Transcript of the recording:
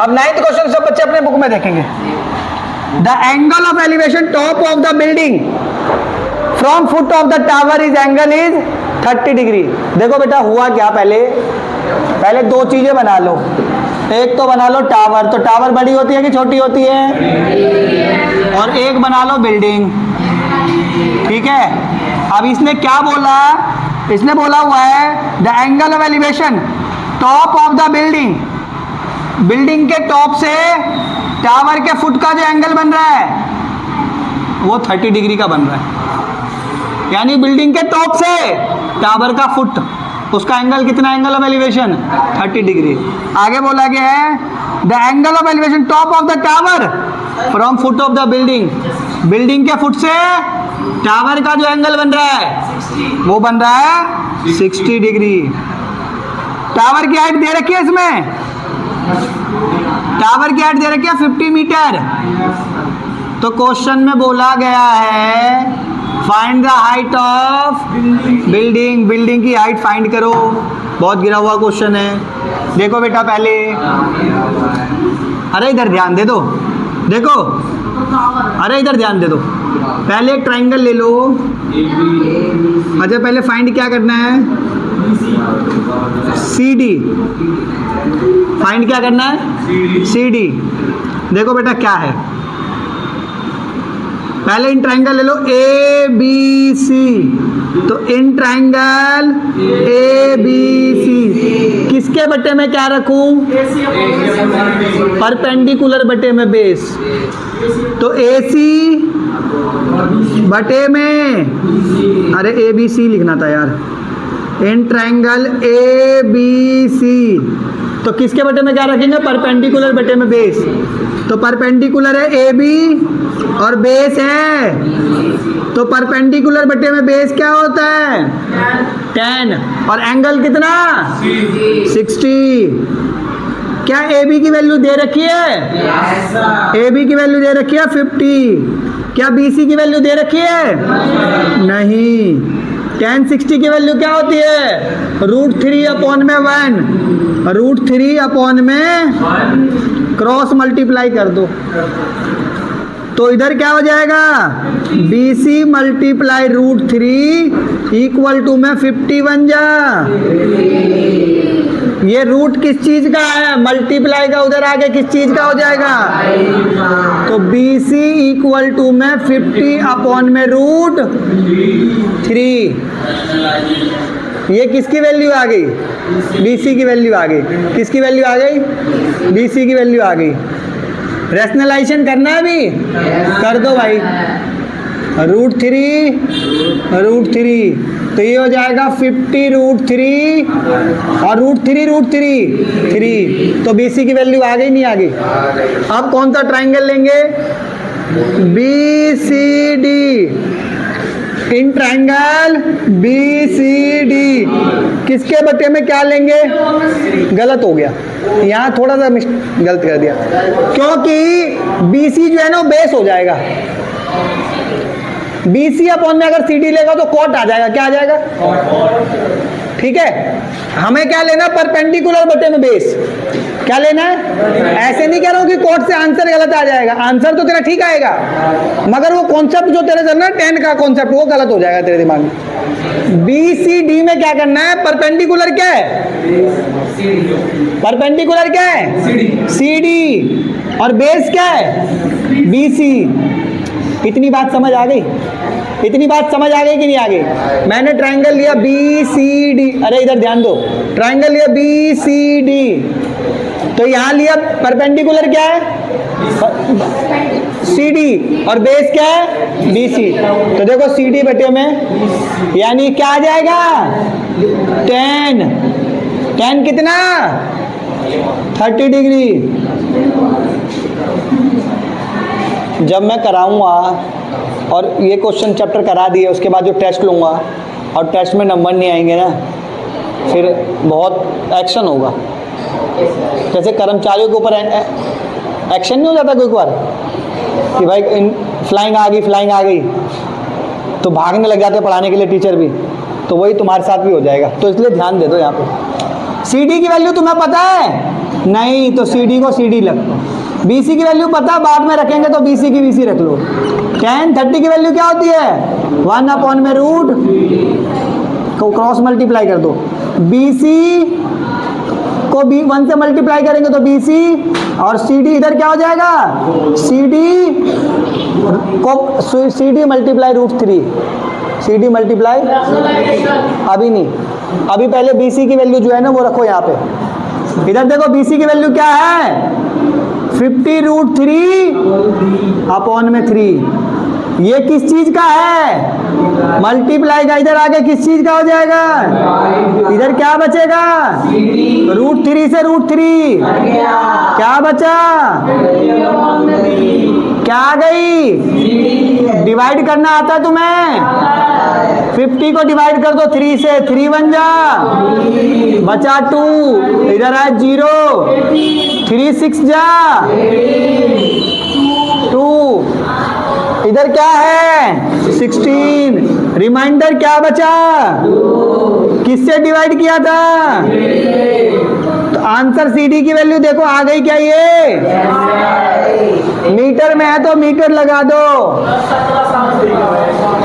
अब 9th question सब बच्चे अपने बुक में देखेंगे। The angle of elevation top of the building from foot of the tower is angle is 30 degree. देखो बेटा हुआ क्या, पहले दो चीजें बना लो। एक तो बना लो टावर, तो टावर बड़ी होती है कि छोटी होती है, और एक बना लो बिल्डिंग। ठीक है, अब इसने क्या बोला, इसने बोला हुआ है the angle of elevation top of the building, building के टॉप से टावर के फुट का जो एंगल बन रहा है वो 30 डिग्री का बन रहा है। यानी बिल्डिंग के टॉप से टावर का फुट, उसका एंगल कितना, एंगल ऑफ एलिवेशन 30 डिग्री। आगे बोला गया है the angle of elevation top of the tower from foot of the building, building के फुट से टावर का जो एंगल बन रहा है वो बन रहा है 60 डिग्री। टावर की हाइट दे रखी है इसमें, टावर की हाइट दे रखी है 50 मीटर। तो क्वेश्चन में बोला गया है find the height of building, building की हाइट फाइंड करो। बहुत गिरा हुआ क्वेश्चन है। देखो बेटा पहले, अरे इधर ध्यान दे दो, देखो, अरे इधर ध्यान दे दो। पहले एक ट्राइंगल ले लो। अच्छा पहले फाइंड क्या करना है, CD। फाइंड क्या करना है, CD। देखो बेटा क्या है, पहले इन ट्राइंगल ले लो ABC। तो इन ट्राइंगल ABC किसके बटे में क्या रखूं, परपेंडिकुलर बटे में बेस। तो AC बटे में, अरे ABC लिखना था यार, इन ट्राइंगल ABC। तो किसके बटे में क्या रखेंगे, परपेंडिकुलर बटे में बेस। तो परपेंडिकुलर है AB और बेस है, तो परपेंडिकुलर बटे में बेस क्या होता है 10, और एंगल कितना 60। क्या AB की वैल्यू दे रखी है, AB की वैल्यू दे रखी है 50। क्या BC की वैल्यू दे रखी है, नहीं। tan 60 की वैल्यू क्या होती है, √3/1, √3/1 क्रॉस मल्टीप्लाई कर दो। तो इधर क्या हो जाएगा, BC मल्टीप्लाई √3 इक्वल टू में 50 बन जा। ये रूट किस चीज का है, मल्टीप्लाई का, उधर आगे किस चीज का हो जाएगा, तो BC इक्वल टू में 50/में √3। ये किसकी वैल्यू आ गई, BC की वैल्यू आ गई। किसकी वैल्यू आ गई, BC की वैल्यू आ गई। रैशनलाइजेशन करना है अभी, कर दो भाई, √3 तो ये हो जाएगा 50√3 और √3 तो BC की वैल्यू आ गई, नहीं आ गई। अब कौन सा ट्राइंगल लेंगे, BCD। इन ट्राइंगल BCD किसके बटे में क्या लेंगे, गलत हो गया यहाँ, थोड़ा सा गलत कर दिया, क्योंकि BC जो है ना वो बेस हो जाएगा। BC/में अगर CD लेगा तो कॉट आ जाएगा, क्या आ जाएगा, ठीक है। हमें क्या लेना, परपेंडिकुलर बटे में बेस। क्या लेना है, ऐसे नहीं कह रहा हूं कि कोट से आंसर गलत आ जाएगा, आंसर तो तेरा ठीक आएगा, मगर वो कॉन्सेप्ट जो तेरे चल रहा है 10 का कॉन्सेप्ट वो गलत हो जाएगा तेरे दिमाग में। BCD में क्या करना है, परपेंडिकुलर क्या है, परपेंडिकुलर क्या है CD, और बेस क्या है BC। इतनी बात समझ आ गई, इतनी बात समझ आ गई कि नहीं आ गई। मैंने ट्राइंगल लिया BCD, अरे इधर ध्यान दो, ट्राइंगल लिया BCD, तो यहां लिया परपेंडिकुलर क्या है CD और बेस क्या है BC। तो देखो CD बटे में यानी क्या आ जाएगा 10 कितना 30 डिग्री। जब मैं कराऊंगा और ये क्वेश्चन चैप्टर करा दिए उसके बाद जो टेस्ट लूँगा और टेस्ट में नंबर नहीं आएंगे ना, फिर बहुत एक्शन होगा। जैसे कर्मचारियों के ऊपर एक्शन नहीं हो जाता कोई बार कि भाई फ्लाइंग आ गई तो भागने लग जाते पढ़ाने के लिए टीचर भी, तो वही तुम्हारे साथ भी हो जाएगा। तो इसलिए ध्यान दे दो यहाँ पे। CD की वैल्यू तुम्हें पता है नहीं तो CD को CD लग, BC की वैल्यू पता बाद में रखेंगे तो BC की BC रख लो। tan 30 की वैल्यू क्या होती है 1 अपॉन में रूट को क्रॉस मल्टीप्लाई कर दो, BC को 1 से मल्टीप्लाई करेंगे तो BC और CD इधर क्या हो जाएगा CD मल्टीप्लाई √3, CD मल्टीप्लाई अभी नहीं, अभी पहले BC की वैल्यू जो है ना वो रखो यहाँ पे। इधर देखो BC की वैल्यू क्या है 50√3 अपॉन में 3, ये किस चीज का है मल्टीप्लाई का, इधर आगे किस चीज का हो जाएगा, इधर क्या बचेगा √3 से √3 क्या बचा, क्या आ गई, डिवाइड करना आता है तुम्हें, 50 को डिवाइड कर दो 3 से, 3 बन जा, बचा 2, इधर आए 0, 3 6 जा 2, इधर क्या है 16, रिमाइंडर क्या बचा, किससे डिवाइड किया था, तो आंसर CD की वैल्यू देखो आ गई क्या, ये मीटर में है तो मीटर लगा दो।